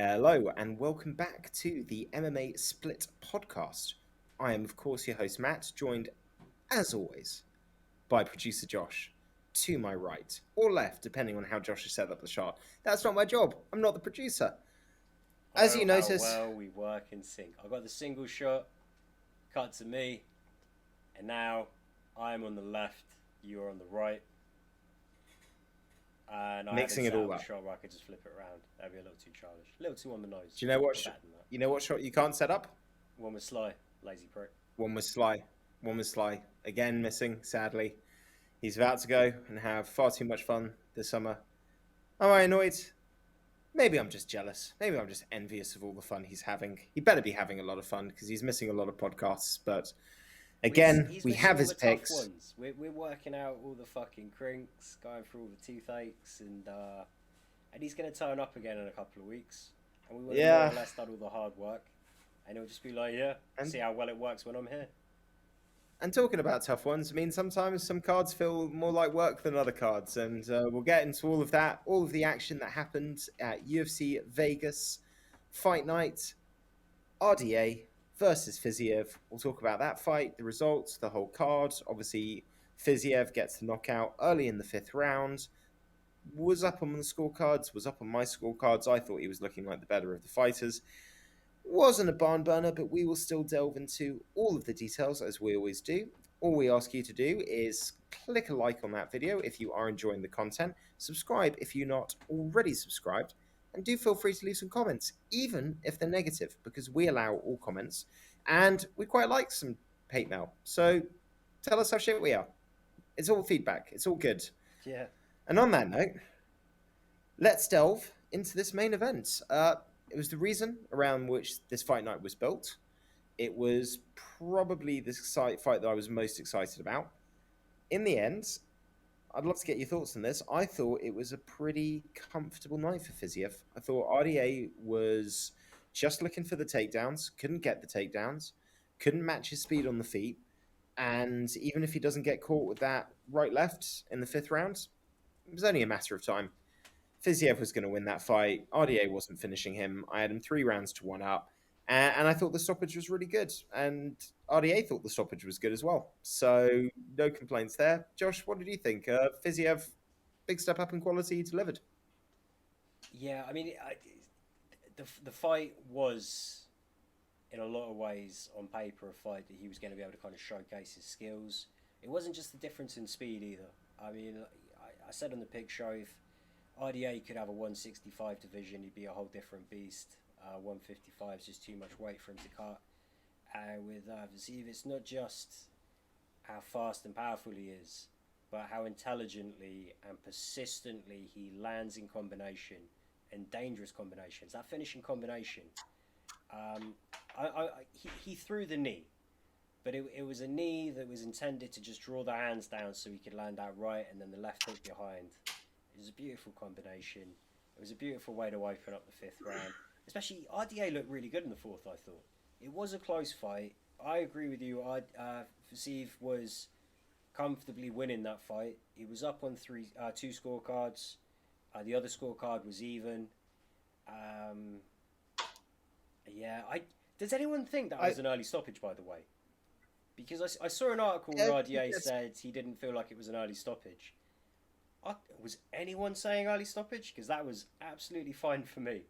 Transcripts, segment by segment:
Hello, and welcome back to the MMA Split podcast. I am, of course, your host, Matt, joined, as always, by producer Josh, to my right, or left, depending on how Josh has set up the shot. That's not my job. I'm not the producer. As you Oh, how notice, well we work in sync. I got the single shot, cut to me, and now I'm on the left, you're on the right. And I haven't mixing it set all up a up. shot where I could just flip it around. That'd be a little too childish. A little too on the nose. Do you know what? We're better than that. You know what shot you can't set up? One with Sly, lazy prick. One was Sly. One was Sly. Again, missing, sadly. He's about to go and have far too much fun this summer. Am I annoyed? Maybe I'm just jealous. Maybe I'm just envious of all the fun he's having. He better be having a lot of fun because he's missing a lot of podcasts. But again, He's we missing have all his the picks. tough ones. We're working out all the fucking crinks, going through all the toothaches, and he's going to turn up again in a couple of weeks. And we would have more or less done all the hard work. And it'll just be like, see how well it works when I'm here. And talking about tough ones, I mean, sometimes some cards feel more like work than other cards. And we'll get into all of that, all of the action that happened at UFC Vegas, Fight Night, RDA versus Fiziev. We'll talk about that fight, the results, the whole card. Obviously, Fiziev gets the knockout early in the 5th round. Was up on the scorecards, was up on my scorecards. I thought he was looking like the better of the fighters. Wasn't a barn burner, but we will still delve into all of the details as we always do. All we ask you to do is click a like on that video if you are enjoying the content, subscribe if you're not already subscribed, and do feel free to leave some comments, even if they're negative, because we allow all comments, and we quite like some hate mail. So tell us how shit we are. It's all feedback. It's all good. Yeah. And on that note, let's delve into this main event. It was the reason around which this fight night was built. It was probably the fight that I was most excited about. In the end, I'd love to get your thoughts on this. I thought it was a pretty comfortable night for Fiziev. I thought RDA was just looking for the takedowns, couldn't get the takedowns, couldn't match his speed on the feet. And even if he doesn't get caught with that right-left in the 5th round, it was only a matter of time. Fiziev was going to win that fight. RDA wasn't finishing him. I had him 3 rounds to 1 up. And I thought the stoppage was really good. And RDA thought the stoppage was good as well. So no complaints there. Josh, what did you think? Fiziev, big step up in quality, delivered. Yeah, I mean, the fight was, in a lot of ways, on paper, a fight that he was going to be able to kind of showcase his skills. It wasn't just the difference in speed either. I mean, I said on the pick show, if RDA could have a 165 division, he'd be a whole different beast. 155 is just too much weight for him to cut. With Fiziev, it's not just how fast and powerful he is, but how intelligently and persistently he lands in combination and dangerous combinations. That finishing combination, he threw the knee, but it was a knee that was intended to just draw the hands down so he could land out right, and then the left hook behind. It was a beautiful combination. It was a beautiful way to open up the 5th round. Especially, RDA looked really good in the 4th, I thought. It was a close fight. I agree with you. Fiziev was comfortably winning that fight. He was up on 2 scorecards. The other scorecard was even. Does anyone think that was an early stoppage, by the way? Because I saw an article where RDA said he didn't feel like it was an early stoppage. Was anyone saying early stoppage? Because that was absolutely fine for me.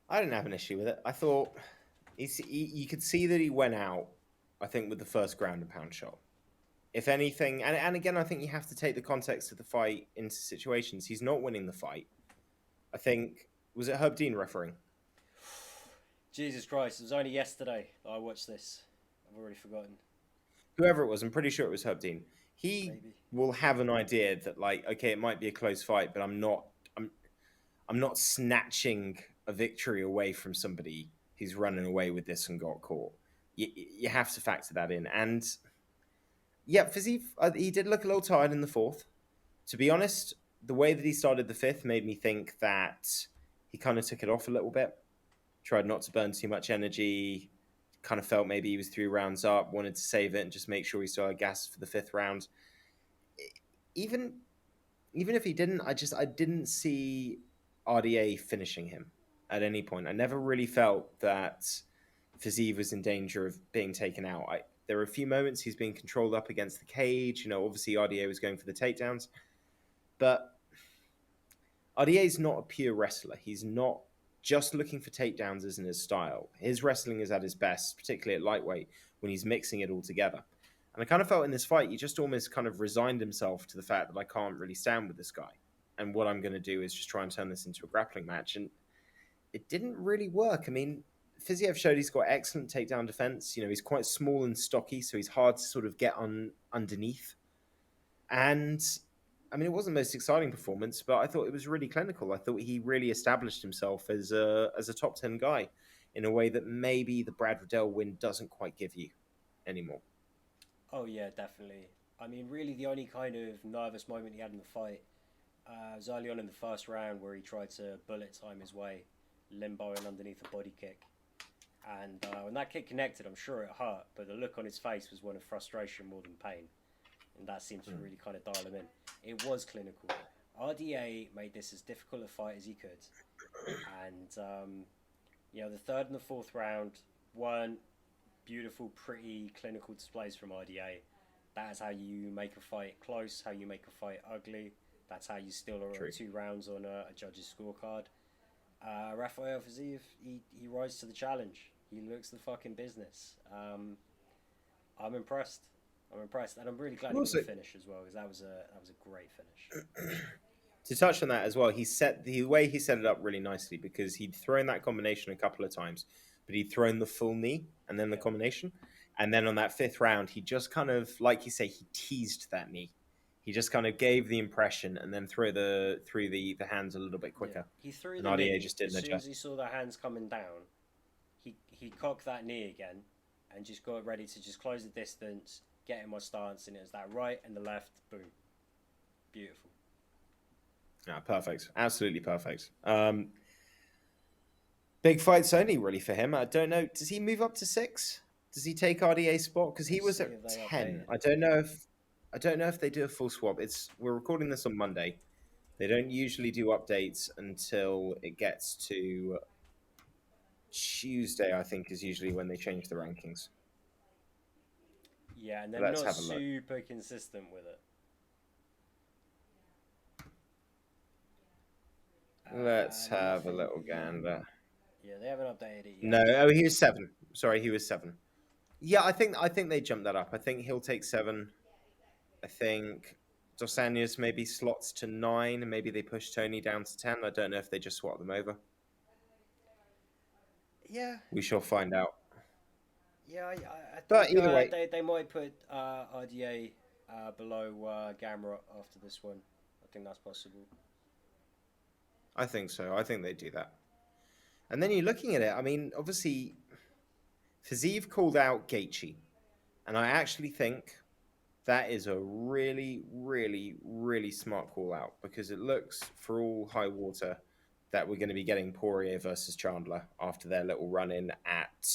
I didn't have an issue with it. I thought you could see that he went out, I think, with the first ground and pound shot. If anything, and again, I think you have to take the context of the fight into situations. He's not winning the fight. I think, was it Herb Dean refereeing? Jesus Christ, it was only yesterday that I watched this. I've already forgotten. Whoever it was, I'm pretty sure it was Herb Dean. He will have an idea that, like, okay, it might be a close fight, but I'm not snatching a victory away from somebody who's running away with this and got caught. You have to factor that in. And yeah, Fiziev, he did look a little tired in the 4th. To be honest, the way that he started the 5th made me think that he kind of took it off a little bit, tried not to burn too much energy, kind of felt maybe he was 3 rounds up, wanted to save it and just make sure he still had gas for the 5th round. Even if he didn't, I didn't see RDA finishing him. at any point. I never really felt that Fiziev was in danger of being taken out. There were a few moments he's being controlled up against the cage. Obviously RDA was going for the takedowns, but RDA is not a pure wrestler. He's not just looking for takedowns isn't his style. His wrestling is at his best, particularly at lightweight, when he's mixing it all together. And I kind of felt in this fight, he just almost kind of resigned himself to the fact that I can't really stand with this guy. And what I'm going to do is just try and turn this into a grappling match. And it didn't really work. I mean, Fiziev showed he's got excellent takedown defense. He's quite small and stocky, so he's hard to sort of get on underneath. And I mean, it wasn't the most exciting performance, but I thought it was really clinical. I thought he really established himself as a top 10 guy in a way that maybe the Brad Riddell win doesn't quite give you anymore. Oh yeah, definitely. I mean, really, the only kind of nervous moment he had in the fight was early on in the first round where he tried to bullet time his way, limboing underneath a body kick. And when that kick connected, I'm sure it hurt, but the look on his face was one of frustration more than pain. And that seemed to really kind of dial him in. It was clinical. RDA made this as difficult a fight as he could. And, the third and the fourth round weren't beautiful, pretty clinical displays from RDA. That is how you make a fight close, how you make a fight ugly. That's how you still are 2 rounds on a judge's scorecard. Raphael Fiziev, he rises to the challenge. He looks the fucking business. I'm impressed. And I'm really glad he got the finish as well, because that was a great finish. To touch on that as well, the way he set it up really nicely, because he'd thrown that combination a couple of times, but he'd thrown the full knee and then the combination, and then on that 5th round, he just kind of, like you say, he teased that knee. He just kind of gave the impression and then threw the hands a little bit quicker. Yeah. He threw the knee. Just didn't adjust. As soon as he saw the hands coming down, he cocked that knee again and just got ready to just close the distance, get in my stance, and it was that right and the left, boom. Beautiful. Yeah, perfect. Absolutely perfect. Big fights only really for him. I don't know. Does he move up to 6? Does he take RDA's spot? Because he was at 10. I don't know if they do a full swap. We're recording this on Monday. They don't usually do updates until it gets to Tuesday, I think, is usually when they change the rankings. Yeah, and they're not super consistent with it. Let's have a little gander. Yeah, they haven't updated it yet. No, he was 7. Sorry, he was 7. Yeah, I think they jumped that up. I think he'll take 7. I think Dos Anjos maybe slots to 9, and maybe they push Tony down to 10. I don't know if they just swap them over. Yeah. We shall find out. Yeah, I think but either way, they might put RDA below Gamrot after this one. I think that's possible. I think so. I think they do that. And then you're looking at it. I mean, obviously, Fiziev called out Gaethje, and I actually think that is a really, really, really smart call out, because it looks, for all high water, that we're going to be getting Poirier versus Chandler after their little run-in at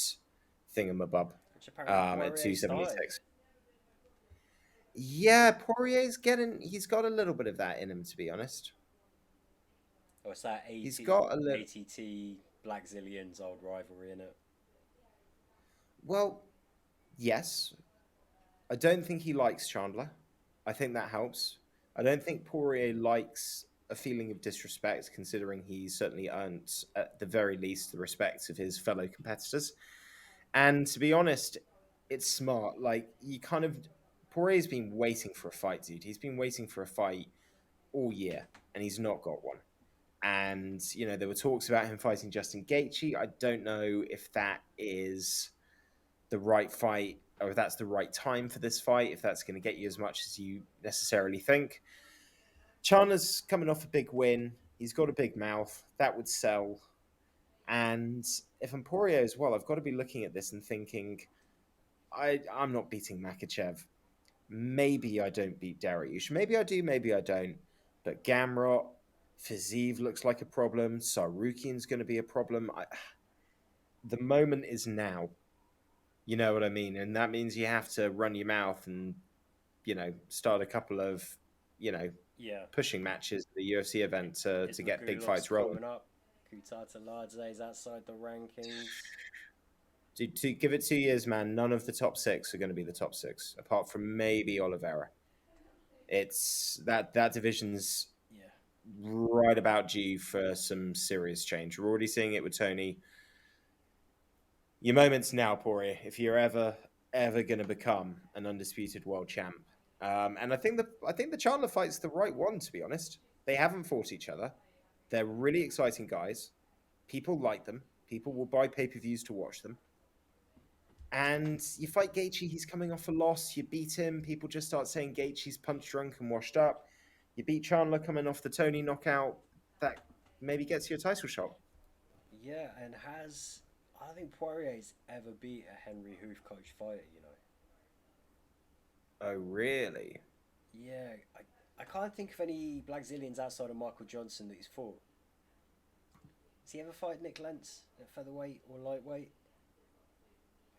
Thingamabob at 276. Yeah, Poirier's he's got a little bit of that in him, to be honest. Oh, it's that he's got ATT Black Zillions old rivalry in it. Well, yes. I don't think he likes Chandler. I think that helps. I don't think Poirier likes a feeling of disrespect, considering he's certainly earned, at the very least, the respect of his fellow competitors. And to be honest, it's smart. Like, Poirier's been waiting for a fight, dude. He's been waiting for a fight all year, and he's not got one. And, there were talks about him fighting Justin Gaethje. I don't know if that is the right fight, or if that's the right time for this fight, if that's going to get you as much as you necessarily think. Chandler's coming off a big win. He's got a big mouth. That would sell. And if I'm Poirier as well, I've got to be looking at this and thinking, I'm not beating Makhachev. Maybe I don't beat Dariush. Maybe I do, maybe I don't. But Gamrot, Fiziev looks like a problem. Sarukian's going to be a problem. The moment is now. You know what I mean? And that means you have to run your mouth and, start a couple of, pushing matches at the UFC event to get big fights rolling. Kutateladze is outside the rankings. To give it 2 years, man, none of the top six are going to be the top six, apart from maybe Oliveira. It's that division's Yeah. right about due for some serious change. We're already seeing it with Tony. Your moments now, Poirier, if you're ever going to become an undisputed world champ. And I think the Chandler fight's the right one, to be honest. They haven't fought each other. They're really exciting guys. People like them. People will buy pay-per-views to watch them. And you fight Gaethje, he's coming off a loss. You beat him, people just start saying Gaethje's punch drunk and washed up. You beat Chandler coming off the Tony knockout. That maybe gets you a title shot. Yeah, and I think Poirier's ever beat a Henry Hoof coach fighter, you know? Oh, really? Yeah, I can't think of any Blackzilians outside of Michael Johnson that he's fought. Has he ever fought Nick Lentz at featherweight or lightweight?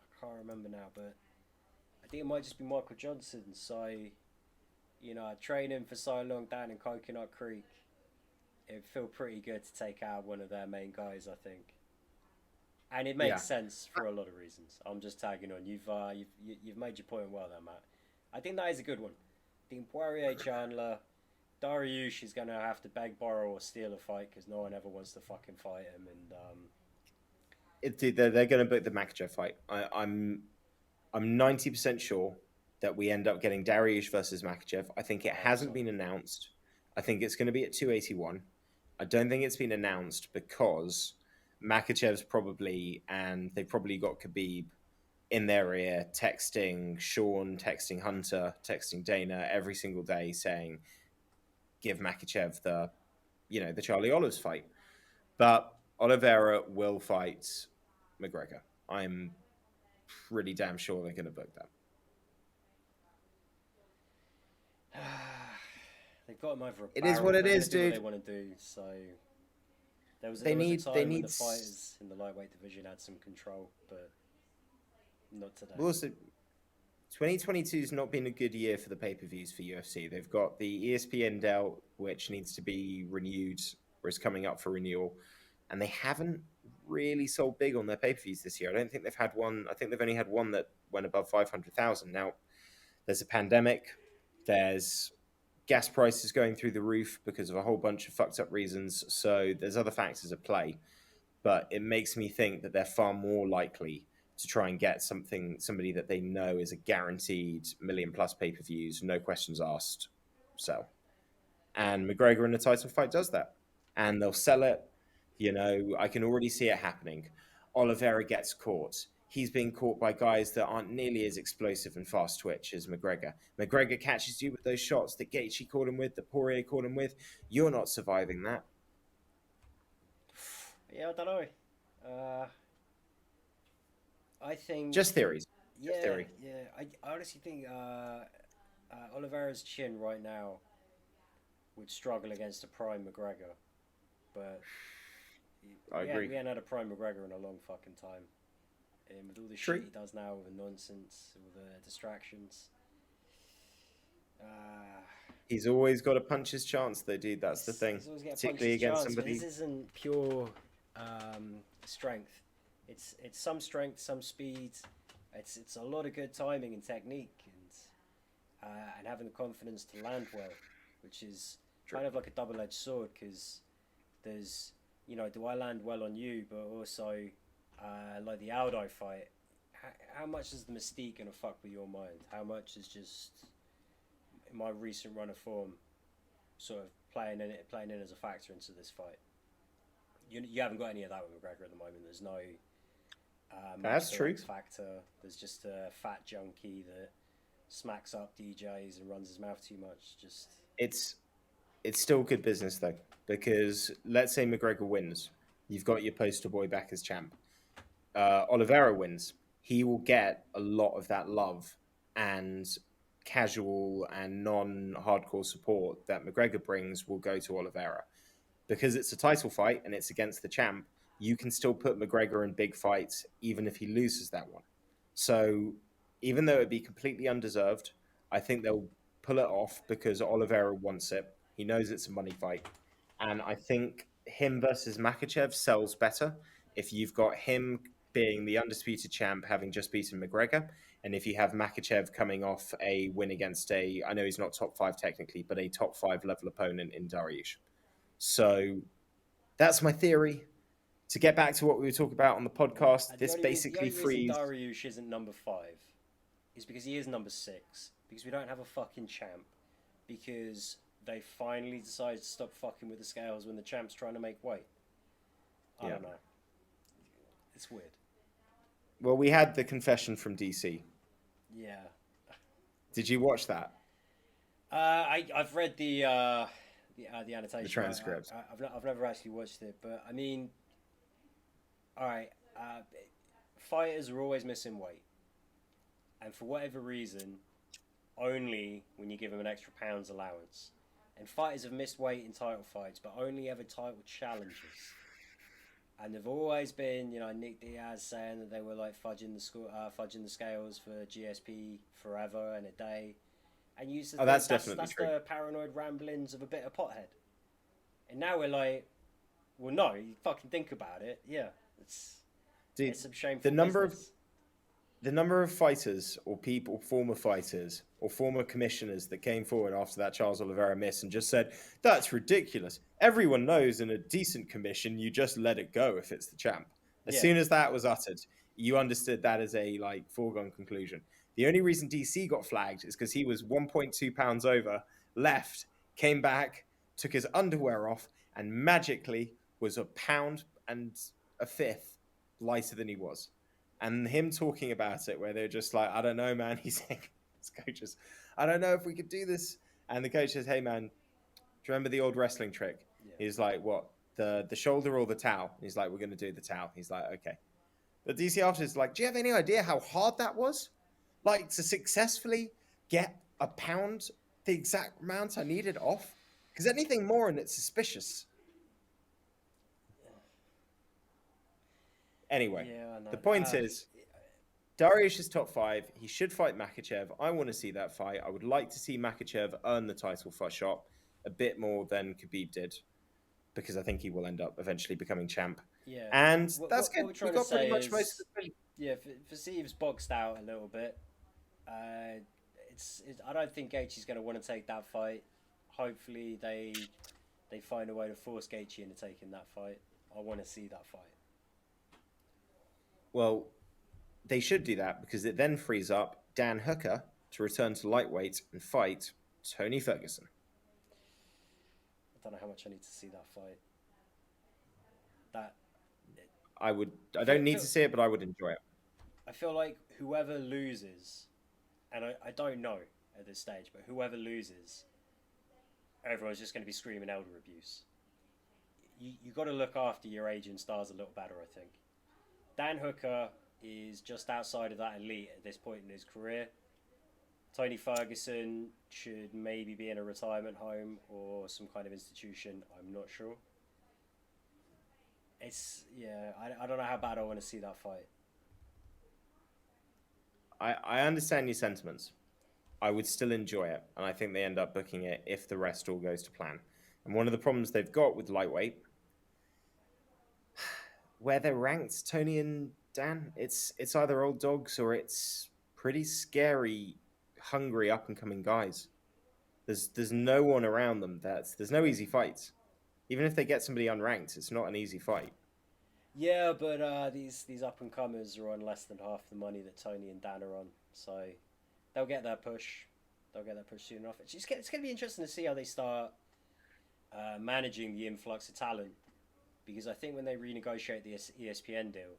I can't remember now, but I think it might just be Michael Johnson. So, training for so long down in Coconut Creek, it'd feel pretty good to take out one of their main guys, I think. And it Yeah. makes sense for a lot of reasons. I'm just tagging on. You've made your point well there, Matt. I think that is a good one. I think Poirier Chandler, Dariush is going to have to beg, borrow, or steal a fight because no one ever wants to fucking fight him. And They're going to book the Makachev fight. I'm 90% sure that we end up getting Dariush versus Makachev. I think it hasn't been announced. I think it's going to be at 281. I don't think it's been announced because Makachev's probably, and they've probably got Khabib in their ear, texting Sean, texting Hunter, texting Dana every single day saying, give Makachev the Charlie Olives fight. But Oliveira will fight McGregor. I'm pretty damn sure they're going to book that. they've got him over a It is barrel. what it They're is, gonna do what dude. they want to do. So They there was a need time when the fighters in the lightweight division had some control, but not today. Well, also, 2022 has not been a good year for the pay-per-views for UFC. They've got the ESPN deal, which needs to be renewed, or is coming up for renewal, and they haven't really sold big on their pay-per-views this year. I don't think they've had one. I think they've only had one that went above 500,000. Now, there's a pandemic. There's gas prices going through the roof because of a whole bunch of fucked up reasons. So there's other factors at play, but it makes me think that they're far more likely to try and get somebody that they know is a guaranteed million plus pay-per-views, no questions asked. So, and McGregor in a title fight does that, and they'll sell it. I can already see it happening. Oliveira gets caught. He's being caught by guys that aren't nearly as explosive and fast twitch as McGregor. McGregor catches you with those shots that Gaethje caught him with, that Poirier caught him with. You're not surviving that. Yeah, I don't know. I think Just theories. yeah, theory. yeah. I honestly think Oliveira's chin right now would struggle against a prime McGregor, but I agree. we haven't had a prime McGregor in a long fucking time. And with all the True. shit he does now, with the nonsense, all the distractions. He's always got to punch his chance, though, dude. That's the thing. He's always get a Particularly puncher's against chance, somebody. but this isn't pure strength. It's some strength, some speed. It's a lot of good timing and technique, and having the confidence to land well, which is kind of like a double-edged sword because there's do I land well on you, but also like the Aldo fight. How much is the mystique gonna fuck with your mind? How much is just my recent run of form sort of playing in as a factor into this fight? You haven't got any of that with McGregor at the moment. There's no That's true. X factor. There's just a fat junkie that smacks up DJs and runs his mouth too much. Just It's still good business though, because let's say McGregor wins, you've got your poster boy back as champ. Oliveira wins, he will get a lot of that love and casual and non-hardcore support that McGregor brings will go to Oliveira. Because it's a title fight and it's against the champ, you can still put McGregor in big fights even if he loses that one. So even though it'd be completely undeserved, I think they'll pull it off because Oliveira wants it. He knows it's a money fight. And I think him versus Makachev sells better if you've got him being the undisputed champ, having just beaten McGregor, and if you have Makachev coming off a win against I know he's not top 5 technically, but a top 5 level opponent in Dariush. So that's my theory. To get back to what we were talking about on the podcast, The this the basically only reason frees. Dariush isn't number 5 is because he is number 6. Because we don't have a fucking champ. Because they finally decided to stop fucking with the scales when the champ's trying to make weight. I don't know. It's weird. Well, we had the confession from DC. Yeah. Did you watch that? I've read the annotation. The transcript. I've never actually watched it, but I mean, all right. Fighters are always missing weight, and for whatever reason, only when you give them an extra pounds allowance. And fighters have missed weight in title fights, but only ever title challenges. And they've always been, Nick Diaz saying that they were like fudging the scales for GSP forever and a day. And you used to think that's definitely that's true. the paranoid ramblings of a bitter pothead. And now we're like, well, no, you fucking think about it. Yeah, it's some shameful the number of fighters or people, former fighters or former commissioners that came forward after that Charles Oliveira miss and just said, that's ridiculous. Everyone knows in a decent commission, you just let it go if it's the champ. As soon as that was uttered, you understood that as a foregone conclusion. The only reason DC got flagged is because he was 1.2 pounds over, left, came back, took his underwear off, and magically was a pound and a fifth lighter than he was. And him talking about it, where they're just like, I don't know, man. He's saying, his coaches, I don't know if we could do this. And the coach says, hey, man, do you remember the old wrestling trick? Yeah. He's like, what? The shoulder or the towel? And he's like, we're going to do the towel. He's like, okay. But DC after is like, do you have any idea how hard that was? Like, to successfully get a pound, the exact amount I needed off? Because anything more and it's suspicious. Anyway, the point is, Dariush is top 5. He should fight Makachev. I want to see that fight. I would like to see Makachev earn the title shot a bit more than Khabib did, because I think he will end up eventually becoming champ. Yeah, and that's good. We got pretty much most of the. Yeah, Fiziev's boxed out a little bit. I don't think Gaethje's going to want to take that fight. Hopefully, they find a way to force Gaethje into taking that fight. I want to see that fight. Well, they should do that because it then frees up Dan Hooker to return to lightweight and fight Tony Ferguson. I don't know how much I need to see that fight. I don't need to see it, but I would enjoy it. I feel like whoever loses, and I don't know at this stage, but whoever loses, everyone's just going to be screaming elder abuse. You got to look after your aging stars a little better, I think. Dan Hooker is just outside of that elite at this point in his career. Tony Ferguson should maybe be in a retirement home or some kind of institution. I'm not sure. I don't know how bad I want to see that fight. I understand your sentiments. I would still enjoy it, and I think they end up booking it if the rest all goes to plan. And one of the problems they've got with lightweight, where they're ranked, Tony and Dan, it's either old dogs or it's pretty scary, hungry, up-and-coming guys. There's no one around them. There's no easy fights. Even if they get somebody unranked, it's not an easy fight. Yeah, but these up-and-comers are on less than half the money that Tony and Dan are on, so they'll get their push. They'll get their push soon enough. It's going to be interesting to see how they start managing the influx of talent. Because I think when they renegotiate the ESPN deal,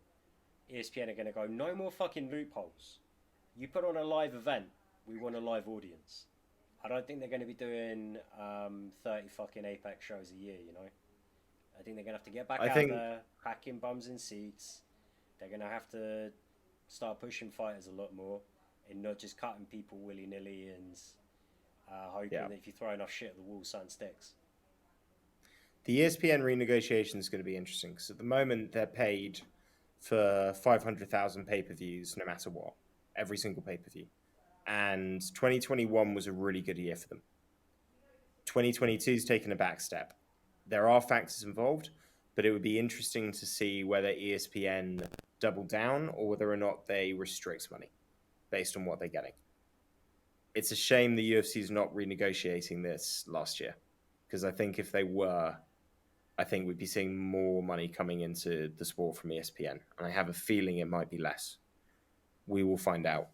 ESPN are going to go, no more fucking loopholes. You put on a live event, we want a live audience. I don't think they're going to be doing 30 fucking Apex shows a year, I think they're going to have to get back out there, packing bums in seats. They're going to have to start pushing fighters a lot more and not just cutting people willy-nilly and hoping that if you throw enough shit at the wall, something sticks. The ESPN renegotiation is going to be interesting because at the moment they're paid for 500,000 pay-per-views no matter what, every single pay-per-view. And 2021 was a really good year for them. 2022's taken a back step. There are factors involved. but it would be interesting to see whether ESPN double down or whether or not they restrict money based on what they're getting. It's a shame the UFC is not renegotiating this last year, because I think if they were, I think we'd be seeing more money coming into the sport from ESPN, and I have a feeling it might be less. We will find out.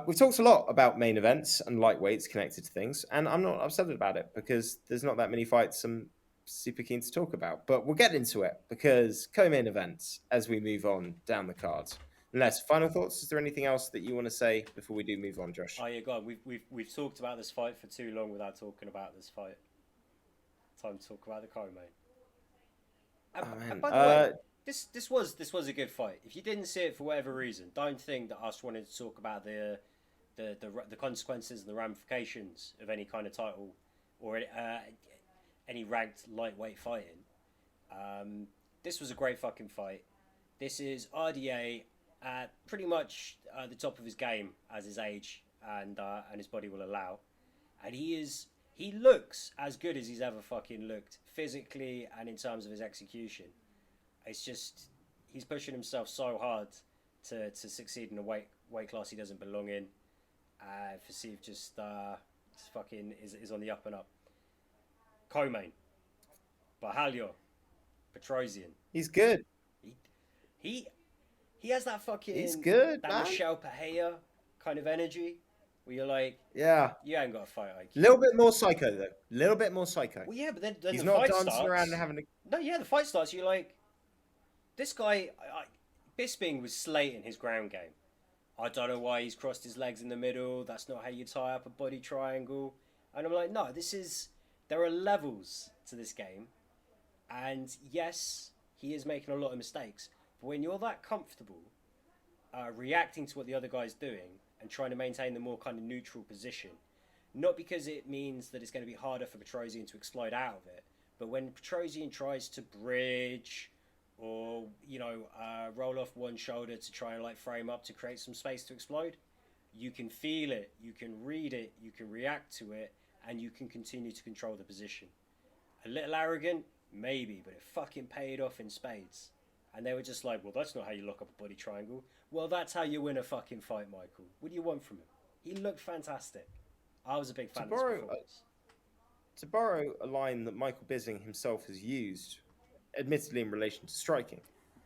We've talked a lot about main events and lightweights connected to things, and I'm not upset about it because there's not that many fights I'm super keen to talk about. But we'll get into it because co-main events as we move on down the cards. Unless final thoughts, is there anything else that you want to say before we do move on, Josh? Oh yeah, God, we've talked about this fight for too long without talking about this fight. Time to talk about the co-main. Oh man, And by the way, this was a good fight. If you didn't see it for whatever reason, don't think that us wanted to talk about the consequences and the ramifications of any kind of title or any ranked lightweight fighting. This was a great fucking fight. This is RDA at pretty much the top of his game as his age and his body will allow, and he looks as good as he's ever fucking looked physically and in terms of his execution. It's just he's pushing himself so hard to succeed in a weight class he doesn't belong in. Fiziev just fucking is on the up and up. Co-main, Bahalio, Petrosian. he's good. He he has that fucking He's good, that man. Michelle Pahea kind of energy where you're like, Yeah, you ain't got a fight IQ. a little bit more psycho though. A little bit more psycho. Well, yeah, but then He's the not fight dancing starts. around and having a. No, yeah, the fight starts. You're like, this guy, Bisping was slating his ground game. I don't know why he's crossed his legs in the middle. That's not how you tie up a body triangle. And I'm like, no, there are levels to this game. And yes, he is making a lot of mistakes. But when you're that comfortable reacting to what the other guy's doing and trying to maintain the more kind of neutral position, not because it means that it's going to be harder for Petrosian to explode out of it, but when Petrosian tries to bridge or roll off one shoulder to try and like frame up to create some space to explode, you can feel it, you can read it, you can react to it, and you can continue to control the position. A little arrogant, maybe, but it fucking paid off in spades. And they were just like, well, that's not how you lock up a body triangle. Well, that's how you win a fucking fight, Michael. What do you want from him? He looked fantastic. I was a big fan of his performance. To borrow a line that Michael Bisping himself has used, admittedly in relation to striking,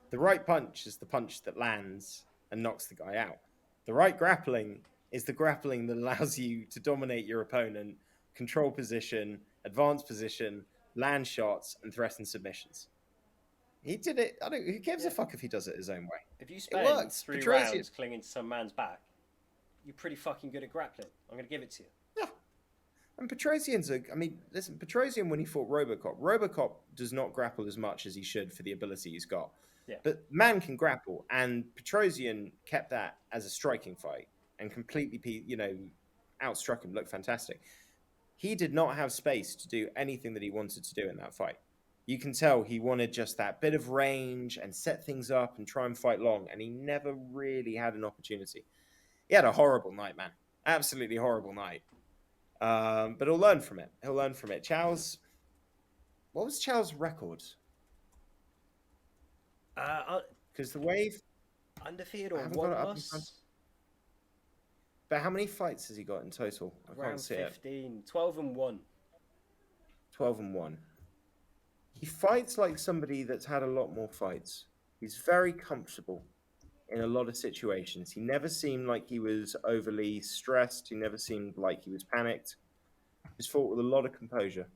the right punch is the punch that lands and knocks the guy out. The right grappling is the grappling that allows you to dominate your opponent, control position, advance position, land shots, and threaten submissions. He did it. Who gives a fuck if he does it his own way? If you spend 3 rounds clinging to some man's back, you're pretty fucking good at grappling. I'm going to give it to you. Yeah. And listen, Petrosian, when he fought Robocop does not grapple as much as he should for the ability he's got. Yeah. But man can grapple, and Petrosian kept that as a striking fight and completely, outstruck him. Looked fantastic. He did not have space to do anything that he wanted to do in that fight. You can tell he wanted just that bit of range and set things up and try and fight long, and he never really had an opportunity. He had a horrible night, man. Absolutely horrible night. But he'll learn from it. What was Chow's record? Because the wave undefeated or one loss. But how many fights has he got in total? Around 15, 12-1. 12-1. He fights like somebody that's had a lot more fights. He's very comfortable in a lot of situations. He never seemed like he was overly stressed. He never seemed like he was panicked. He's fought with a lot of composure.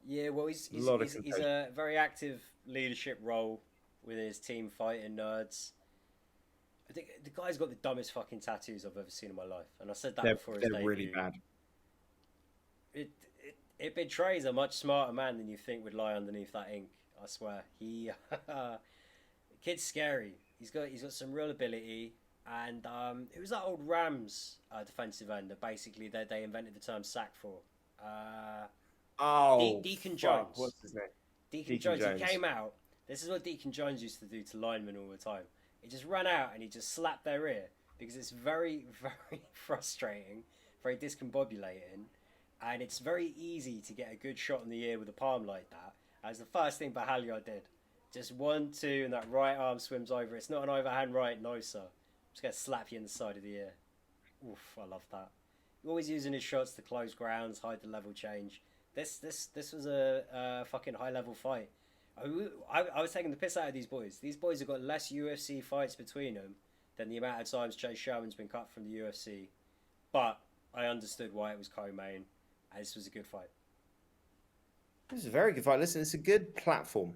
Yeah, well, he's a very active leadership role with his team fighting nerds. I think the guy's got the dumbest fucking tattoos I've ever seen in my life, and I said that before his debut. They're really bad. It betrays a much smarter man than you think would lie underneath that ink. I swear, kid's scary. He's got some real ability, and it was that old Rams defensive end that basically they invented the term sack for. Deacon Jones. What's his name? Deacon Jones. He came out. This is what Deacon Jones used to do to linemen all the time. He just ran out and he just slapped their ear because it's very, very frustrating, very discombobulating, and it's very easy to get a good shot in the ear with a palm like that That's the first thing Bahalio did. Just 1-2, and that right arm swims over. It's not an overhand right, no sir. I'm just gonna slap you in the side of the ear. Oof, I love that. Always using his shots to close grounds, hide the level change. This was a fucking high level fight. I was taking the piss out of these boys. These boys have got less UFC fights between them than the amount of times Chase Sherman's been cut from the UFC. But I understood why it was co-main, and this was a good fight. This is a very good fight. Listen, it's a good platform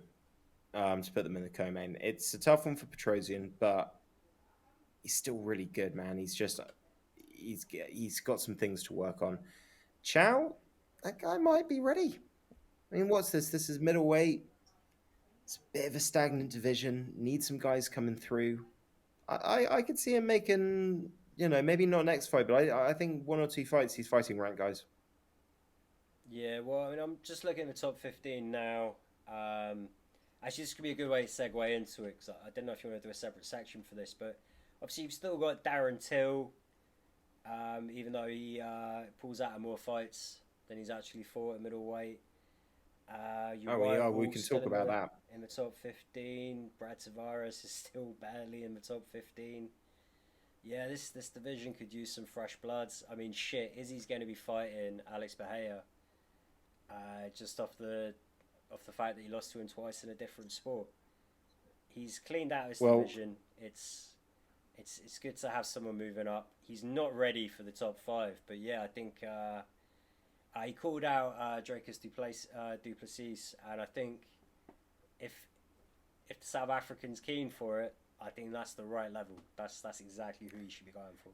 to put them in the co-main. It's a tough one for Petrosian, but he's still really good, man. He's got some things to work on. Chow, that guy might be ready. I mean, what's this? This is middleweight. It's a bit of a stagnant division. Need some guys coming through. I could see him making, maybe not next fight, but I think 1 or 2 fights he's fighting ranked guys. Yeah, well, I mean, I'm just looking at the top 15 now. Actually, this could be a good way to segue into it, because I don't know if you want to do a separate section for this, but obviously you've still got Darren Till, even though he pulls out of more fights than he's actually fought at middleweight. We can talk about that. In the top 15, Brad Tavares is still barely in the top 15. Yeah, this division could use some fresh bloods. I mean, shit, Izzy's going to be fighting Alex Bahia, just off the fact that he lost to him twice in a different sport. He's cleaned out his division. It's good to have someone moving up. He's not ready for the top 5, but yeah, I think he called out Dracus Duplessis, and I think if the South African's keen for it, I think that's the right level. That's exactly who he should be going for.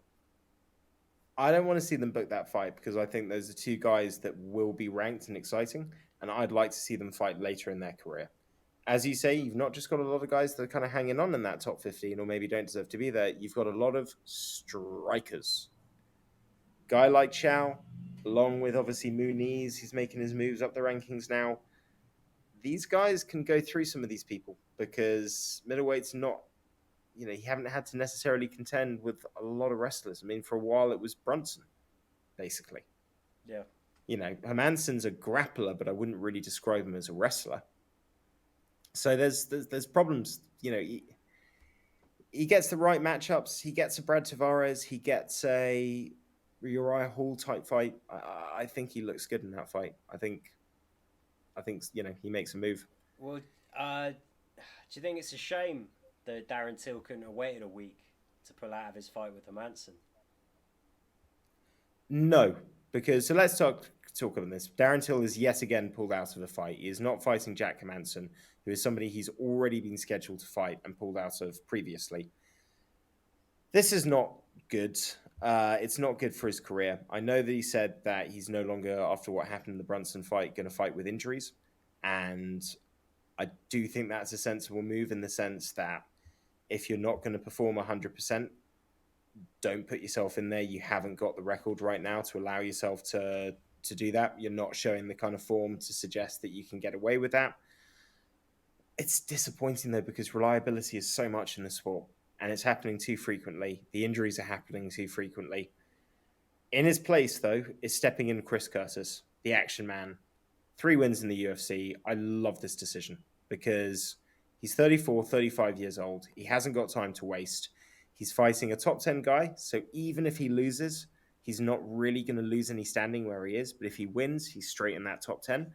I don't want to see them book that fight because I think those are 2 guys that will be ranked and exciting, and I'd like to see them fight later in their career. As you say, you've not just got a lot of guys that are kind of hanging on in that top 15 or maybe don't deserve to be there. You've got a lot of strikers. Guy like Chow, along with obviously Muniz, he's making his moves up the rankings now. These guys can go through some of these people because middleweight's not, you haven't had to necessarily contend with a lot of wrestlers. I mean, for a while it was Brunson, basically. Yeah. Hermansson's a grappler, but I wouldn't really describe him as a wrestler. So there's problems. He gets the right matchups. He gets a Brad Tavares. He gets a Uriah Hall type fight. I think he looks good in that fight. I think he makes a move. Well, do you think it's a shame that Darren Till couldn't have waited a week to pull out of his fight with Hermansson? No, because let's talk on this. Darren Till is yet again pulled out of a fight. He is not fighting Jack Hermansson, who is somebody he's already been scheduled to fight and pulled out of previously. This is not good. It's not good for his career. I know that he said that he's no longer, after what happened in the Brunson fight, going to fight with injuries. And I do think that's a sensible move in the sense that if you're not going to perform 100%, don't put yourself in there. You haven't got the record right now to allow yourself to do that. You're not showing the kind of form to suggest that you can get away with that. It's disappointing, though, because reliability is so much in the sport, and it's happening too frequently. The injuries are happening too frequently. In his place, though, is stepping in Chris Curtis, the action man. 3 wins in the UFC. I love this decision because he's 34, 35 years old. He hasn't got time to waste. He's fighting a top 10 guy, so even if he loses, he's not really going to lose any standing where he is. But if he wins, he's straight in that top 10.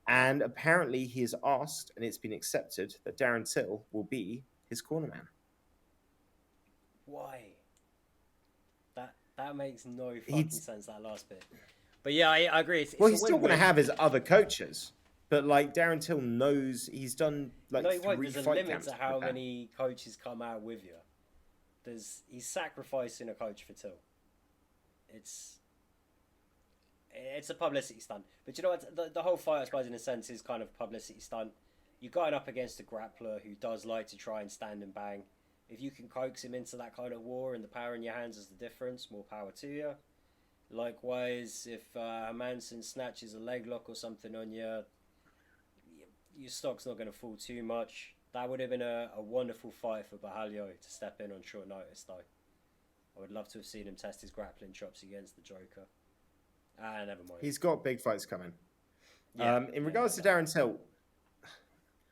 And apparently he has asked, and it's been accepted, that Darren Till will be his corner man. Why? That makes no fucking sense, that last bit. But yeah, I agree. It's he's still going to have his other coaches. But Darren Till knows he's done no, he 3 won't. There's a limit to how prepare. many coaches come out with you. He's sacrificing a coach for Till. It's a publicity stunt. But you know what? The whole fight, I suppose, in a sense, is kind of a publicity stunt. You're going up against a grappler who does like to try and stand and bang. If you can coax him into that kind of war and the power in your hands is the difference, more power to you. Likewise, if Hermansson snatches a leg lock or something on you, your stock's not going to fall too much. That would have been a wonderful fight for Bahalio to step in on short notice, though. I would love to have seen him test his grappling chops against the Joker. Never mind. He's got big fights coming. Yeah, In regards to Darren Till,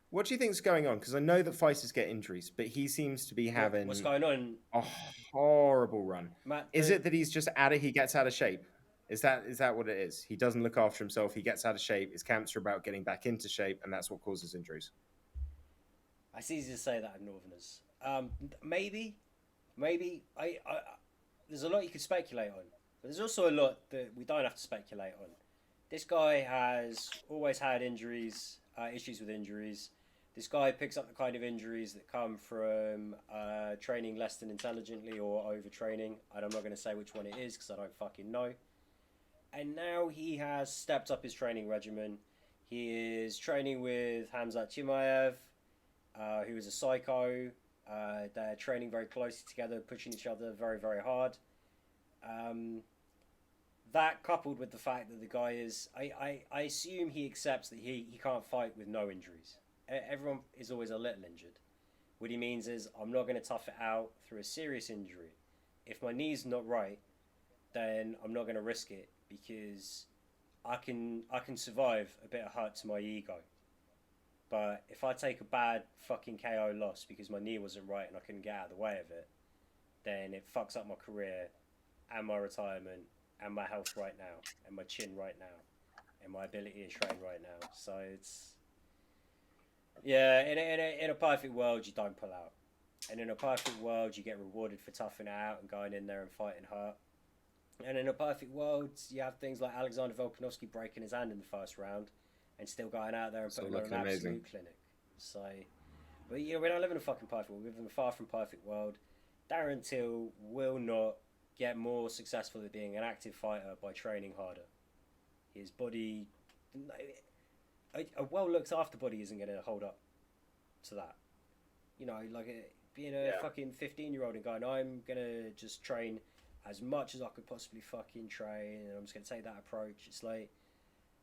What do you think's going on? Because I know that fighters get injuries, but he seems to be What's having going on, a horrible run. Matt? Is it that he's just he gets out of shape? Is that what it is? He doesn't look after himself. He gets out of shape. His camps are about getting back into shape, and that's what causes injuries. It's easy to say that of Northerners. Maybe, maybe. There's a lot you could speculate on, but there's also a lot that we don't have to speculate on. This guy has always had injuries, issues with injuries. This guy picks up the kind of injuries that come from training less than intelligently or overtraining. And I'm not going to say which one it is because I don't fucking know. And now he has stepped up his training regimen. He is training with Hamzat Chimaev, who is a psycho. They're training very closely together, pushing each other very, very hard. Um, that coupled with the fact that the guy is, I assume he accepts that he can't fight with no injuries. Everyone is always a little injured. What he means is, I'm not going to tough it out through a serious injury. If my knee's not right, then I'm not going to risk it because I can survive a bit of hurt to my ego. But if I take a bad fucking KO loss because my knee wasn't right and I couldn't get out of the way of it, then it fucks up my career and my retirement and my health right now and my chin right now and my ability to train right now. So it's yeah, in a perfect world you don't pull out, and in a perfect world you get rewarded for toughing it out and going in there and fighting hurt. And in a perfect world you have things like Alexander Volkanovski breaking his hand in the first round and still going out there and Still putting on an looking absolute amazing. clinic. So, but you know, we don't live in a fucking perfect world. We live in a far from perfect world. Darren Till will not get more successful at being an active fighter by training harder. His body, a well looked after body isn't going to hold up to that. You know, like being a Yeah. fucking 15-year-old and going, I'm going to just train as much as I could possibly fucking train and I'm just going to take that approach. It's like,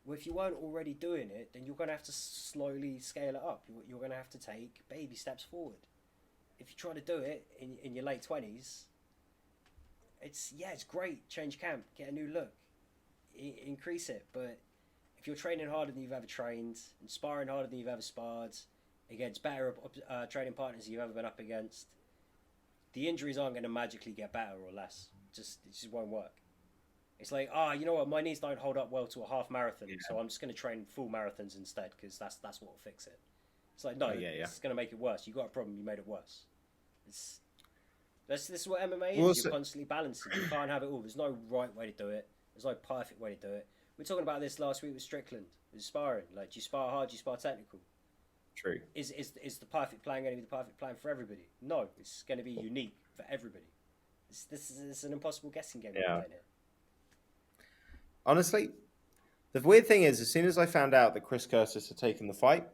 well, if you weren't already doing it, then you're going to have to slowly scale it up. You're going to have to take baby steps forward. If you try to do it in your late 20s, it's great. Change camp, get a new look, increase it. But if you're training harder than you've ever trained, and sparring harder than you've ever sparred, against better training partners you've ever been up against, the injuries aren't going to magically get better or less. It just won't work. It's like, you know what? My knees don't hold up well to a half marathon, so I'm just going to train full marathons instead because that's what will fix it. It's like, no, it's going to make it worse. You got a problem, you made it worse. It's this is what MMA is. Well, You're constantly balancing. You can't have it all. There's no right way to do it. There's no perfect way to do it. We were talking about this last week with Strickland. With sparring, like, do you spar hard? Do you spar technical? True. Is the perfect plan going to be the perfect plan for everybody? No, it's going to be unique for everybody. This is an impossible guessing game. Yeah. We're playing here. Honestly, the weird thing is, as soon as I found out that Chris Curtis had taken the fight,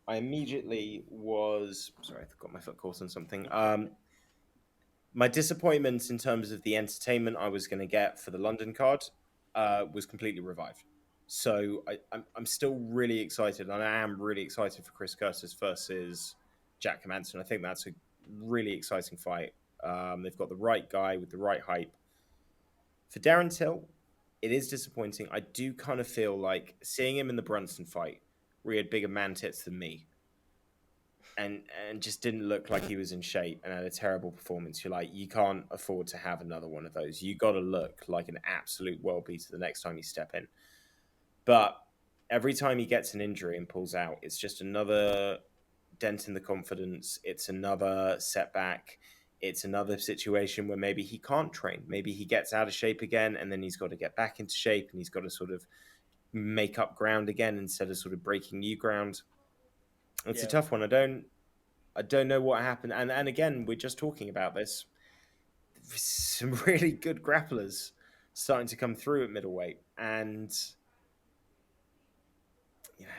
I immediately was sorry, I got my foot caught on something. My disappointment in terms of the entertainment I was going to get for the London card was completely revived. So I'm still really excited, and I am really excited for Chris Curtis versus Jack Hermansson. I think that's a really exciting fight. They've got the right guy with the right hype. For Darren Till, it is disappointing. I do kind of feel like seeing him in the Brunson fight, where he had bigger man tits than me, and just didn't look like he was in shape and had a terrible performance. You're like, you can't afford to have another one of those. You got to look like an absolute world beater the next time you step in. But every time he gets an injury and pulls out, it's just another dent in the confidence. It's another setback. It's another situation where maybe he can't train. Maybe he gets out of shape again and then he's got to get back into shape and he's got to sort of make up ground again instead of sort of breaking new ground. It's a tough one. I don't know what happened. And again, we're just talking about this. Some really good grapplers starting to come through at middleweight, and you know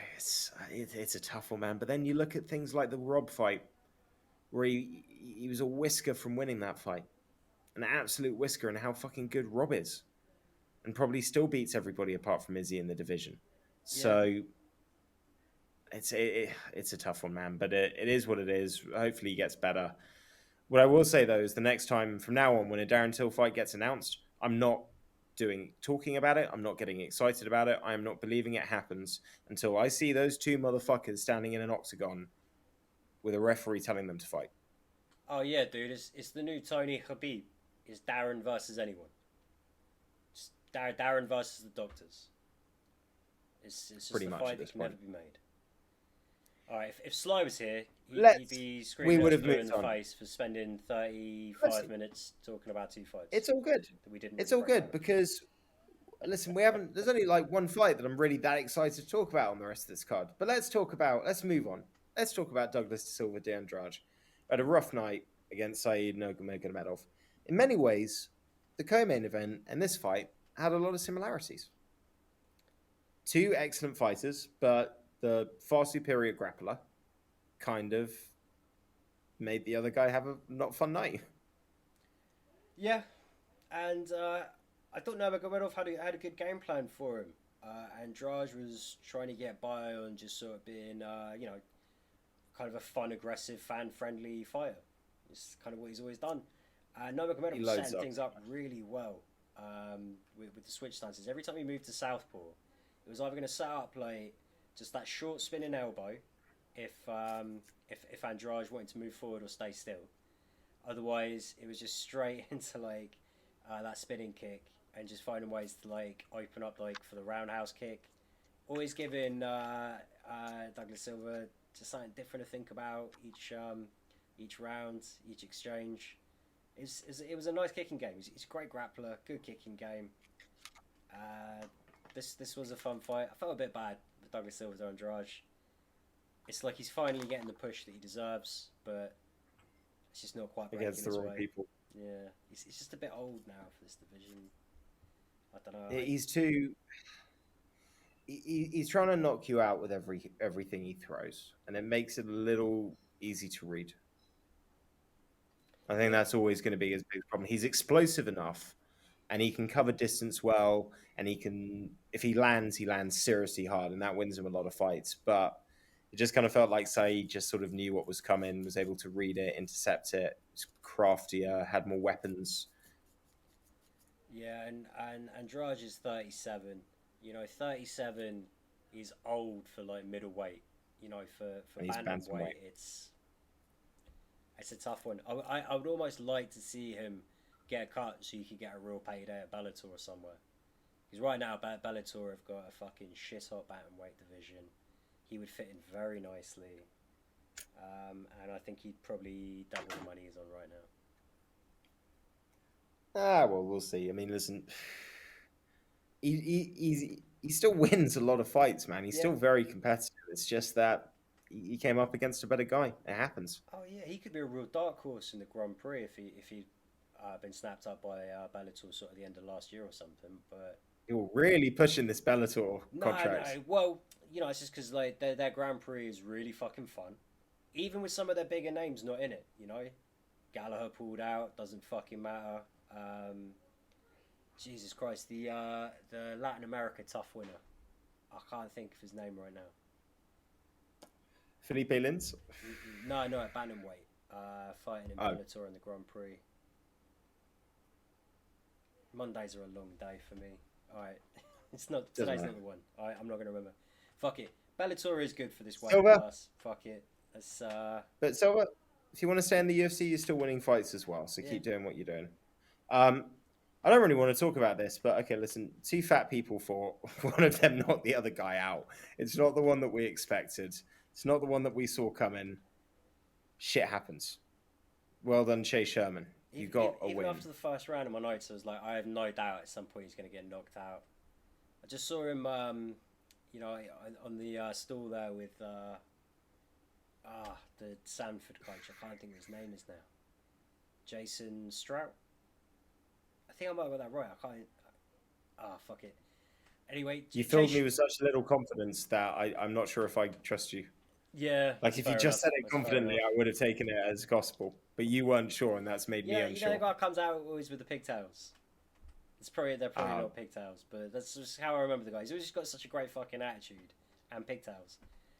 it's a tough one, man. But then you look at things like the Rob fight, where he was a whisker from winning that fight, an absolute whisker, and how fucking good Rob is, and probably still beats everybody apart from Izzy in the division. So it's a tough one, man. But it is what it is. Hopefully, he gets better. What I will say though is the next time from now on, when a Darren Till fight gets announced, I'm not talking about it. I'm not getting excited about it. I am not believing it happens until I see those two motherfuckers standing in an octagon with a referee telling them to fight. Oh yeah, dude, it's the new Tony Khabib. It's Darren versus anyone. It's Darren versus the doctors. It's just Pretty a much at fight that this can point. never be made. All right, if Sly was here, he'd be We screaming would us have blue in moved the on. face for spending 35 Listen, minutes talking about two fights it's all good. that we didn't It's really all break good down. because listen, we haven't. There's only like one fight that I'm really that excited to talk about on the rest of this card. But let's move on. Let's talk about Douglas De Silva de Andrade. Had a rough night against Saeed Nurmagomedov. In many ways, the co-main event and this fight had a lot of similarities. Two excellent fighters, but the far superior grappler kind of made the other guy have a not fun night. Yeah, and I thought Nurmagomedov had a good game plan for him. Andrade was trying to get by on just sort of being, kind of a fun, aggressive, fan-friendly fighter. It's kind of what he's always done. Nurmagomedov He was loads setting up. things up really well with the switch stances. Every time he moved to southpaw, it was either going to set up like just that short spinning elbow if Andrade wanted to move forward or stay still. Otherwise, it was just straight into like that spinning kick and just finding ways to like open up like for the roundhouse kick. Always giving Douglas Silva just something different to think about each round, each exchange. It was a nice kicking game. He's a great grappler, good kicking game. This was a fun fight. I felt a bit bad with Douglas Silva to Andrade. It's like he's finally getting the push that he deserves, but it's just not quite breaking Against the his wrong way. people. Yeah, he's just a bit old now for this division. I don't know. He's too. He's trying to knock you out with everything he throws, and it makes it a little easy to read. I think Yeah, that's always going to be his big problem. He's explosive enough, and he can cover distance well, and if he lands seriously hard, and that wins him a lot of fights. But it just kind of felt like Saeed just sort of knew what was coming, was able to read it, intercept it, was craftier, had more weapons. yeah, and Andrade is 37. 37 is old for like middleweight. For And he's bantamweight, bantamweight. it's a tough one. I would almost like to see him get a cut so you could get a real payday at Bellator or somewhere. Because right now, Bellator have got a fucking shit hot bantamweight division. He would fit in very nicely, and I think he'd probably double the money he's on right now. Well, we'll see. I mean, listen, he still wins a lot of fights, man. He's Yeah. still very competitive. It's just that he came up against a better guy. It happens. Oh yeah, he could be a real dark horse in the Grand Prix if he'd been snapped up by Bellator sort of the end of last year or something. But You're really pushing this Bellator contract. no. Well, it's just because like their Grand Prix is really fucking fun, even with some of their bigger names not in it. Gallagher pulled out. Doesn't fucking matter. Jesus Christ, the Latin America tough winner. I can't think of his name right now. Felipe Lins. No, at bantamweight, fighting in Bellator in the Grand Prix. Mondays are a long day for me. All right, today's not the one. All right, I'm not gonna remember. Fuck it. Bellator is good for this weight class. Fuck it. Let's. But Silva, if you want to stay in the UFC, you're still winning fights as well. So keep doing what you're doing. I don't really want to talk about this, but okay, listen. Two fat people fought. One of them knocked the other guy out. It's not the one that we expected. It's not the one that we saw coming. Shit happens. Well done, Chase Sherman. You got a even win. after the first round of my notes, I was like, I have no doubt at some point he's going to get knocked out. I just saw him, on the stool there with the Sanford coach. I can't think of his name is now. Jason Strout. I think I might have got that right. I can't. Fuck it. Anyway, You filled me with such little confidence that I'm not sure if I trust you. Yeah. Like if you just said it confidently, I would have taken it as gospel. But you weren't sure, and that's made me unsure. The guy comes out always with the pigtails. They're probably not pigtails, but that's just how I remember the guy. He's always just got such a great fucking attitude and pigtails.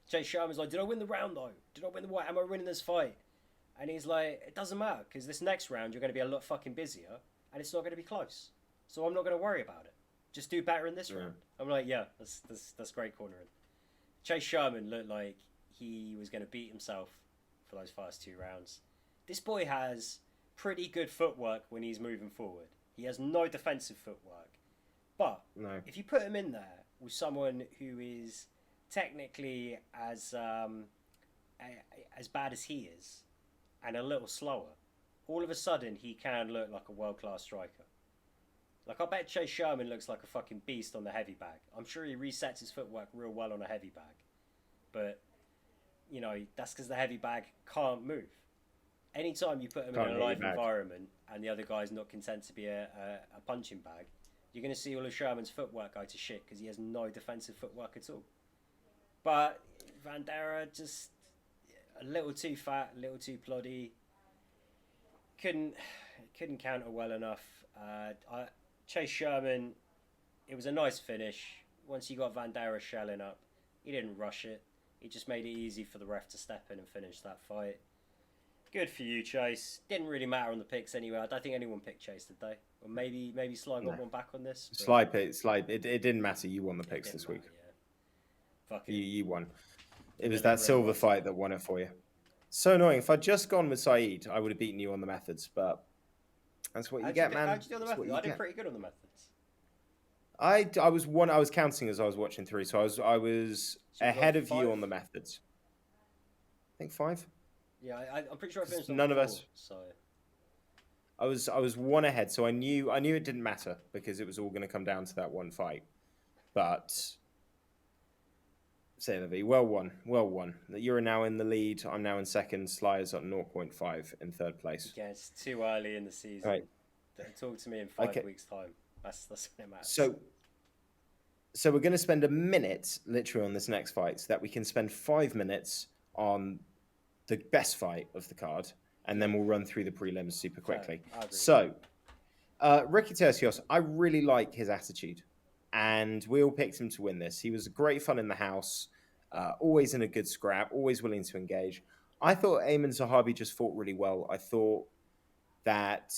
Chase Sherman's like, did I win the round though? Did I win the fight? Am I winning this fight? And he's like, it doesn't matter because this next round you're going to be a lot fucking busier, and it's not going to be close. So I'm not going to worry about it. Just do better in this round. I'm like, yeah, that's great cornering. Chase Sherman looked like he was going to beat himself for those first 2 rounds. This boy has pretty good footwork when he's moving forward. He has no defensive footwork. But No. if you put him in there with someone who is technically as bad as he is and a little slower, all of a sudden he can look like a world-class striker. Like, I bet Chase Sherman looks like a fucking beast on the heavy bag. I'm sure he resets his footwork real well on a heavy bag. But, you know, that's because the heavy bag can't move. Anytime you put him in a live environment and the other guy's not content to be a punching bag, you're going to see all of Sherman's footwork go to shit because he has no defensive footwork at all. But Vandera just a little too fat, a little too ploddy. Couldn't counter well enough. Chase Sherman, it was a nice finish. Once you got Vandera shelling up, he didn't rush it. He just made it easy for the ref to step in and finish that fight. Good for you, Chase. Didn't really matter on the picks anyway. I don't think anyone picked Chase, did they? Or maybe Sly got one back on this. Sly. It didn't matter. You won the picks this week. Yeah. Fuck it. You won. It was that silver fight that won it for you. So annoying. If I'd just gone with Saeed, I would have beaten you on the methods. But that's what you get, man. How'd you do on the methods? I did pretty good on the methods. I was counting as I was watching through, so I was ahead of you on the methods. I think 5. Yeah, I'm pretty sure I finished. None of 4, us. So I was 1 ahead, so I knew it didn't matter because it was all going to come down to that one fight. But say Levy, well won. You're now in the lead. I'm now in second. Sly is at 0.5 in third place. Yeah, it's too early in the season. Right. Talk to me in 5 weeks' time. That's when it matters. So we're going to spend a minute literally on this next fight, so that we can spend 5 minutes on the best fight of the card, and then we'll run through the prelims super quickly. So, Ricky Tercios, I really like his attitude, and we all picked him to win this. He was great fun in the house, always in a good scrap, always willing to engage. I thought Ayman Zahabi just fought really well. I thought that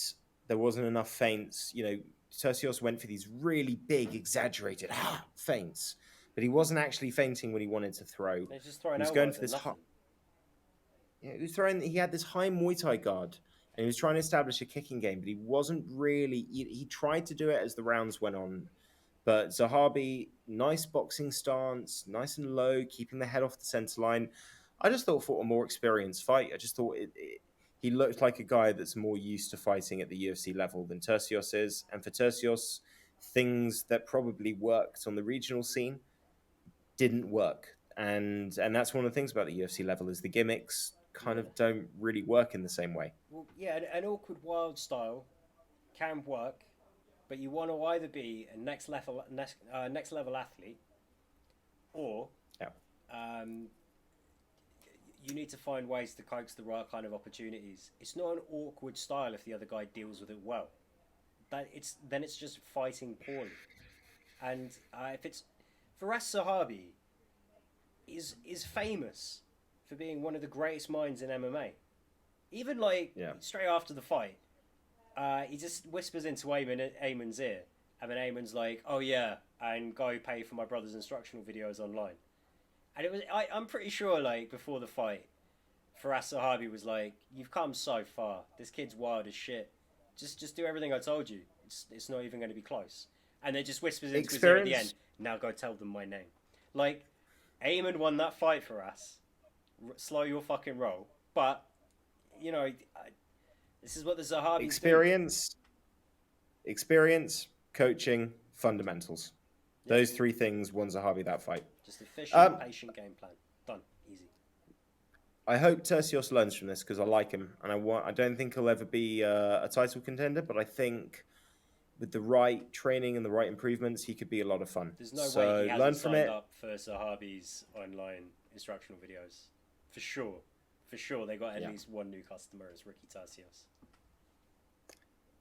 there wasn't enough feints. You know, Tercios went for these really big, exaggerated feints, but he wasn't actually feinting when he wanted to throw. He's just throwing he was going for this he had this high Muay Thai guard, and he was trying to establish a kicking game, but he wasn't really. He tried to do it as the rounds went on, but Zahabi, nice boxing stance, nice and low, keeping the head off the center line. I just thought fought a more experienced fight. I just thought he looked like a guy that's more used to fighting at the UFC level than Tercios is, and for Tercios, things that probably worked on the regional scene didn't work, and that's one of the things about the UFC level is the gimmicks kind of don't really work in the same way. Well, yeah, an awkward wild style can work, but you want to either be a next level athlete, or you need to find ways to coax the right kind of opportunities. It's not an awkward style if the other guy deals with it well. Then it's just fighting poorly. And if it's Firas Zahabi is famous for being one of the greatest minds in MMA. Even straight after the fight, he just whispers into Ayman's ear, and then Ayman's like, "Oh yeah, and go pay for my brother's instructional videos online." And it was I'm pretty sure before the fight, Firas Zahabi was like, "You've come so far. This kid's wild as shit. Just do everything I told you. It's not even going to be close." And then just whispers into his ear at the end, "Now go tell them my name." Ayman won that fight for us. Slow your fucking roll. But, you know, this is what the Zahabi experience, coaching, fundamentals. Yeah. Those 3 things won Zahabi that fight. Just efficient, patient game plan. Done. Easy. I hope Tercios learns from this because I like him, and I don't think he'll ever be a title contender, but I think with the right training and the right improvements, he could be a lot of fun. There's no way he hasn't signed up for Zahabi's online instructional videos. For sure, they got at least one new customer as Ricky Tercios.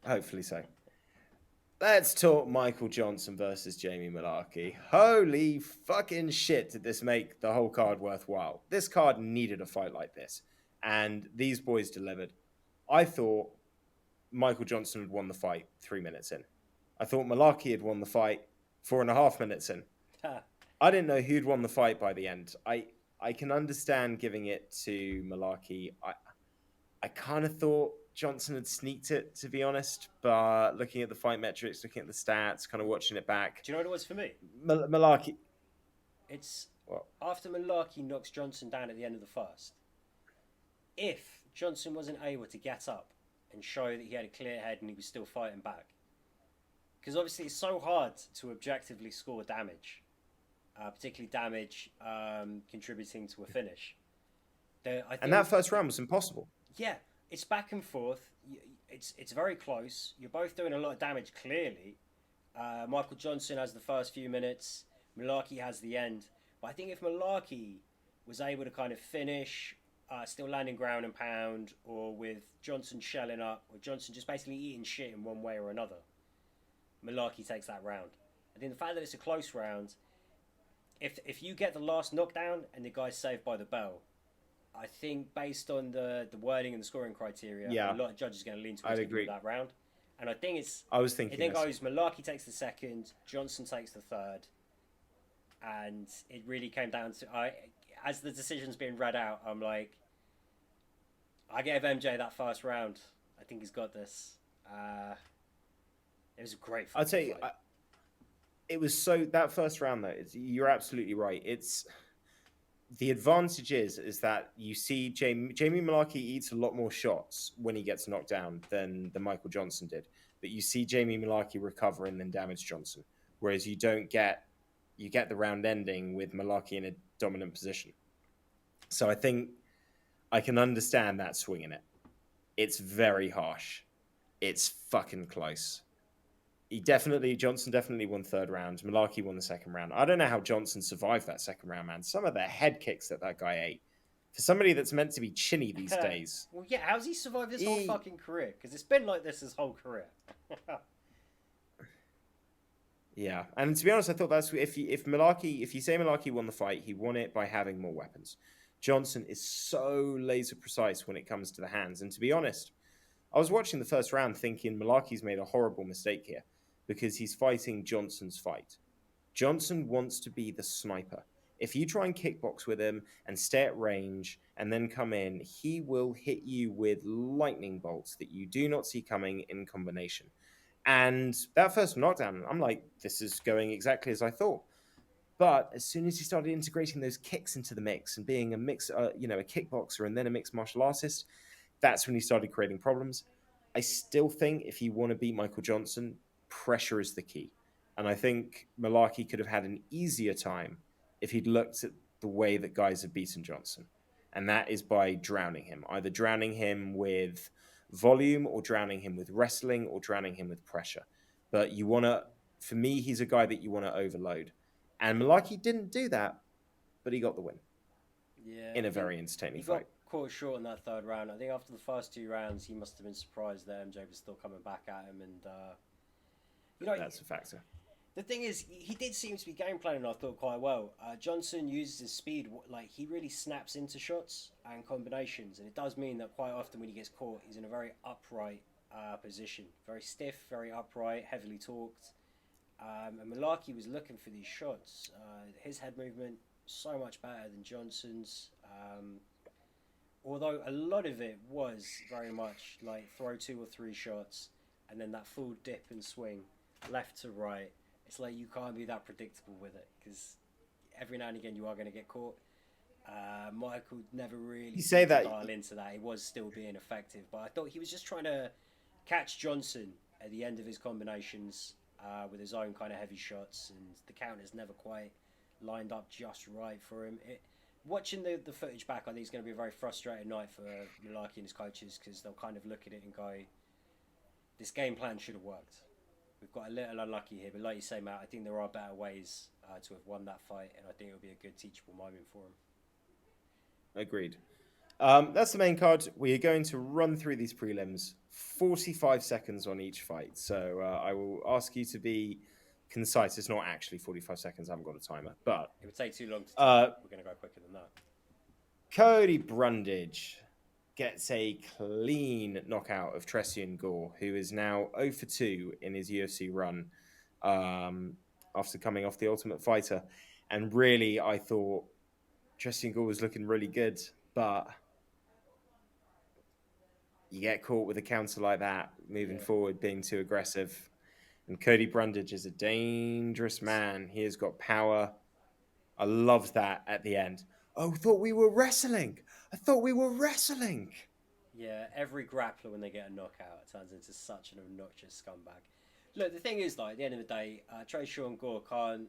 Hopefully so. Let's talk Michael Johnson versus Jamie Malarkey. Holy fucking shit, did this make the whole card worthwhile. This card needed a fight like this, and these boys delivered. I thought Michael Johnson had won the fight 3 minutes in. I thought Malarkey had won the fight 4.5 minutes in. I didn't know who'd won the fight by the end. I can understand giving it to Malarkey. I kind of thought Johnson had sneaked it, to be honest, but looking at the fight metrics, looking at the stats, kind of watching it back, Do you know what it was for me? Malarkey. It's Well, after Malarkey knocks Johnson down at the end of the first. If Johnson wasn't able to get up and show that he had a clear head and he was still fighting back, because obviously it's so hard to objectively score damage, particularly damage contributing to a finish. I and that think, first round was impossible. yeah, it's back and forth. It's very close. You're both doing a lot of damage. Clearly, Michael Johnson has the first few minutes. Malarkey has the end. But I think if Malarkey was able to kind of finish, still landing ground and pound, or with Johnson shelling up, or Johnson just basically eating shit in one way or another, Malarkey takes that round. I think the fact that it's a close round, if you get the last knockdown and the guy's saved by the bell, I think based on the wording and the scoring criteria, Yeah, a lot of judges are going to lean I'd towards giving agree. that round. And I think I was it thinking then this. goes Malarkey takes the second, Johnson takes the third, and it really came down to as the decision's being read out, I'm like, I gave MJ that first round. I think he's got this. It was a great fight. I'd say it was so that first round though. You're absolutely right. It's the advantage is that you see Jamie Malarkey eats a lot more shots when he gets knocked down than Michael Johnson did. But you see Jamie Malarkey recover and then damage Johnson, whereas you get the round ending with Malarkey in a dominant position. So I think I can understand that swinging it. It's very harsh. It's fucking close. Johnson definitely won third round. Malarkey won the second round. I don't know how Johnson survived that second round, man. Some of the head kicks that guy ate. For somebody that's meant to be chinny these days. Well, yeah, how's he survived his whole fucking career? Because it's been like this his whole career. Yeah, and to be honest, I thought that's if you say Malarkey won the fight, he won it by having more weapons. Johnson is so laser precise when it comes to the hands, and to be honest, I was watching the first round thinking Malarkey's made a horrible mistake here because he's fighting Johnson's fight. Johnson wants to be the sniper. If you try and kickbox with him and stay at range and then come in, he will hit you with lightning bolts that you do not see coming in combination. And that first knockdown, I'm like, this is going exactly as I thought. But as soon as he started integrating those kicks into the mix and being a kickboxer and then a mixed martial artist, that's when he started creating problems. I still think if you want to beat Michael Johnson, pressure is the key. And I think Malarkey could have had an easier time if he'd looked at the way that guys have beaten Johnson. And that is by drowning him, either drowning him with volume or drowning him with wrestling or drowning him with pressure. But for me, he's a guy that you want to overload. And Malarkey didn't do that, but he got the win. Yeah, in a very entertaining he got fight. caught short in that third round. I think after the first two rounds, he must have been surprised that MJ was still coming back at him. And that's a factor. The thing is, he did seem to be game planning, I thought, quite well. Johnson uses his speed, like he really snaps into shots and combinations, and it does mean that quite often when he gets caught, he's in a very upright position, very stiff, very upright, heavily torqued. And Malarkey was looking for these shots. His head movement so much better than Johnson's. Although a lot of it was very much like throw 2 or 3 shots and then that full dip and swing left to right. It's like you can't be that predictable with it because every now and again you are going to get caught. Michael never really dial into that. He was still being effective, but I thought he was just trying to catch Johnson at the end of his combinations with his own kind of heavy shots, and the counters never quite lined up just right for him. Watching the footage back, I think it's going to be a very frustrating night for Malarkey and his coaches because they'll kind of look at it and go, this game plan should have worked. We've got a little unlucky here, but like you say, Matt, I think there are better ways to have won that fight, and I think it'll be a good teachable moment for him. Agreed. That's the main card. We are going to run through these prelims, 45 seconds on each fight. So I will ask you to be concise. It's not actually 45 seconds. I haven't got a timer, but it would take too long to type. We're going to go quicker than that. Cody Brundage gets a clean knockout of Tressian Gore, who is now 0 for 2 in his UFC run after coming off the Ultimate Fighter. And really, I thought Cheschenko was looking really good, but you get caught with a counter like that, moving Yeah. forward, being too aggressive. And Cody Brundage is a dangerous man. He has got power. I loved that at the end. Oh, thought we were wrestling. I thought we were wrestling. Yeah, every grappler when they get a knockout turns into such an obnoxious scumbag. Look, the thing is, like, at the end of the day, Trey Sean Gore can't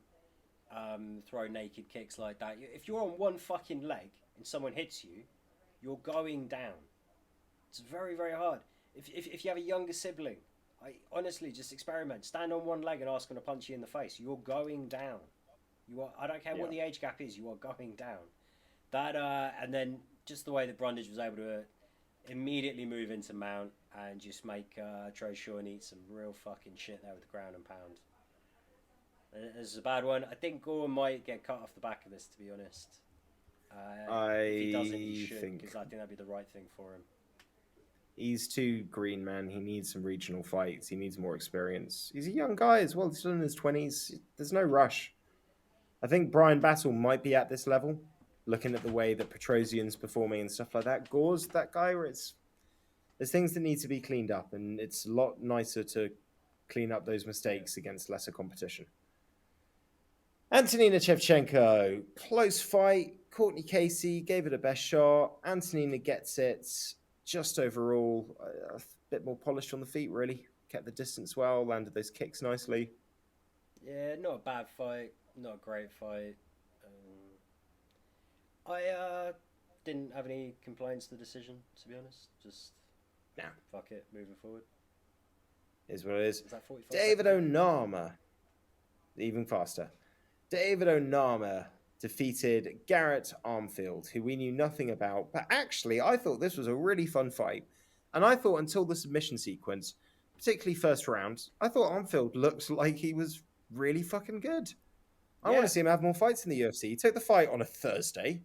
throw naked kicks like that. If you're on one fucking leg and someone hits you, you're going down. It's very, very hard. If you have a younger sibling, I honestly just experiment. Stand on one leg and ask them to punch you in the face. You're going down. You are. I don't care what the age gap is. You are going down. That and then just the way that Brundage was able to immediately move into mount and just make Trey Sean eat some real fucking shit there with the ground and pound. This is a bad one. I think Gore might get cut off the back of this, to be honest. If he doesn't, he should, because I think that'd be the right thing for him. He's too green, man. He needs some regional fights. He needs more experience. He's a young guy as well. He's still in his 20s. There's no rush. I think Brian Battle might be at this level, looking at the way that Petrosian's performing and stuff like that. Gore's that guy where there's things that need to be cleaned up, and it's a lot nicer to clean up those mistakes against lesser competition. Antonina Chevchenko, close fight. Courtney Casey gave it a best shot. Antonina gets it. Just overall, a bit more polished on the feet, really. Kept the distance well, landed those kicks nicely. Yeah, not a bad fight, not a great fight. I didn't have any complaints to the decision, to be honest. Just fuck it, moving forward. Is what it is. Is that 45 David seconds? Onama, even faster. David Onama defeated Garrett Armfield, who we knew nothing about. But actually, I thought this was a really fun fight. And I thought until the submission sequence, particularly first round, I thought Armfield looked like he was really fucking good. I want to see him have more fights in the UFC. He took the fight on a Thursday.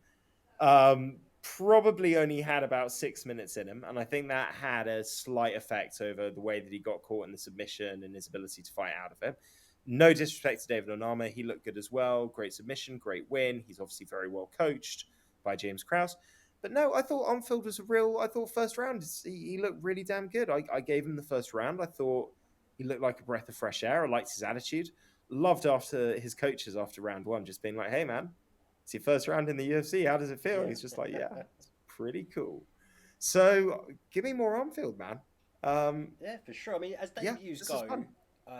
Probably only had about 6 minutes in him. And I think that had a slight effect over the way that he got caught in the submission and his ability to fight out of it. No disrespect to David Onama. He looked good as well. Great submission, great win. He's obviously very well coached by James Krause. But no, I thought Armfield was I thought first round, he looked really damn good. I gave him the first round. I thought he looked like a breath of fresh air. I liked his attitude. Loved after his coaches after round one, just being like, hey, man, it's your first round in the UFC. How does it feel? Yeah. And he's just like, yeah, it's pretty cool. So give me more Armfield, man. Yeah, for sure. I mean, as debuts go,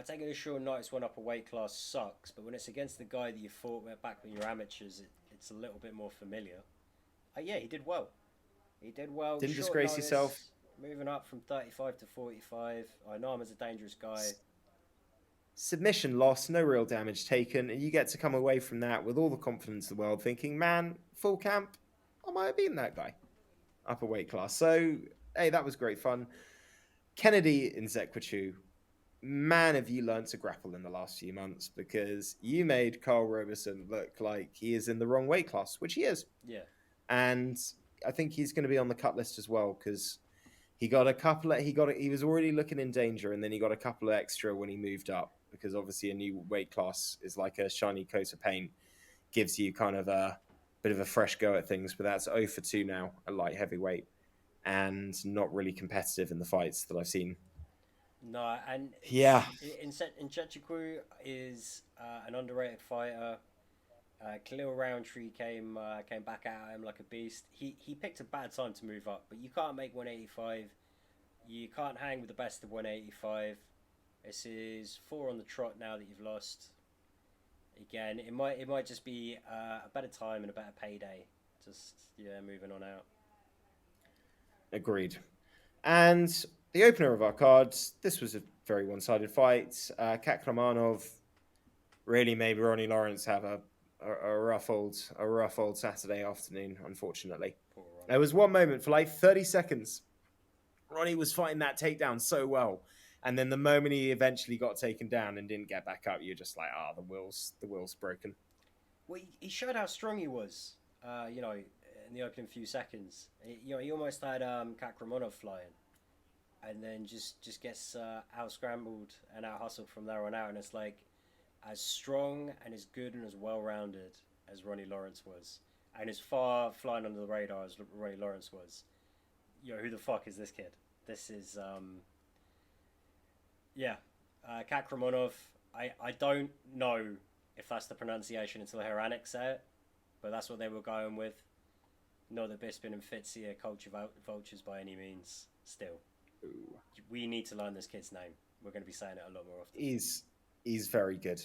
taking a short notice one up a weight class sucks, but when it's against the guy that you fought back when you're amateurs, it's a little bit more familiar. Yeah, he did well. He did well. Didn't short disgrace notice, yourself. Moving up from 35 to 45. I know him as a dangerous guy. Submission loss, no real damage taken, and you get to come away from that with all the confidence in the world, thinking, man, full camp, I might have beaten that guy. Upper weight class. So, hey, that was great fun. Kennedy Nzechukwu, man, have you learned to grapple in the last few months, because you made Carl Roberson look like he is in the wrong weight class, which he is. Yeah. And I think he's going to be on the cut list as well, because he got a couple of, he was already looking in danger, and then he got a couple of extra when he moved up, because obviously a new weight class is like a shiny coat of paint, gives you kind of a bit of a fresh go at things. But that's 0 for 2 now at light heavyweight, and not really competitive in the fights that I've seen. No, and Nzechukwu is an underrated fighter. Khalil Roundtree came back at him like a beast. He picked a bad time to move up, but you can't make 185. You can't hang with the best of 185. This is 4 on the trot now that you've lost. Again, it might just be a better time and a better payday. Just moving on out. Agreed. And the opener of our cards, this was a very one-sided fight. Kat Klamanov really made Ronnie Lawrence have a rough old Saturday afternoon, unfortunately. There was one moment for like 30 seconds. Ronnie was fighting that takedown so well. And then the moment he eventually got taken down and didn't get back up, you're just like, the will's broken. Well, he showed how strong he was, in the opening few seconds. He almost had Kat Kramonov flying. And then just gets out-scrambled and out-hustled from there on out. And it's like, as strong and as good and as well-rounded as Ronnie Lawrence was, And as far flying under the radar as Ray Lawrence was, who the fuck is this kid? This is yeah, Kakramonov. I don't know if that's the pronunciation until I hear Anik say it, but that's what they were going with. Not that Bisping and Fitzy are culture vultures by any means. Still, Ooh. we need to learn this kid's name. We're going to be saying it a lot more often. He's very good.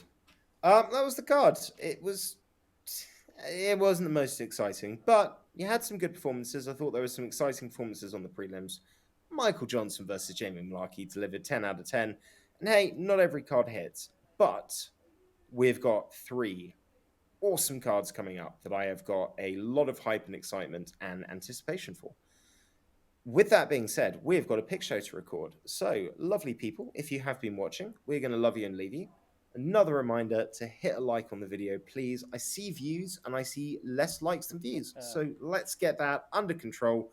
That was the card. It wasn't the most exciting, but you had some good performances. I thought there were some exciting performances on the prelims. Michael Johnson versus Jamie Malarkey delivered 10 out of 10. And hey, not every card hits, but we've got 3 awesome cards coming up that I have got a lot of hype and excitement and anticipation for. With that being said, we've got a pick show to record. So, lovely people, if you have been watching, we're going to love you and leave you. Another reminder to hit a like on the video, please. I see views and I see less likes than views. So, let's get that under control.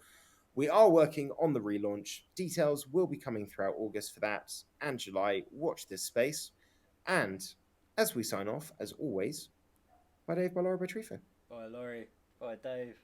We are working on the relaunch. Details will be coming throughout August for that and July. Watch this space. And as we sign off, as always, bye Dave, bye Laura, bye Trifa. Bye Laurie. Bye Dave.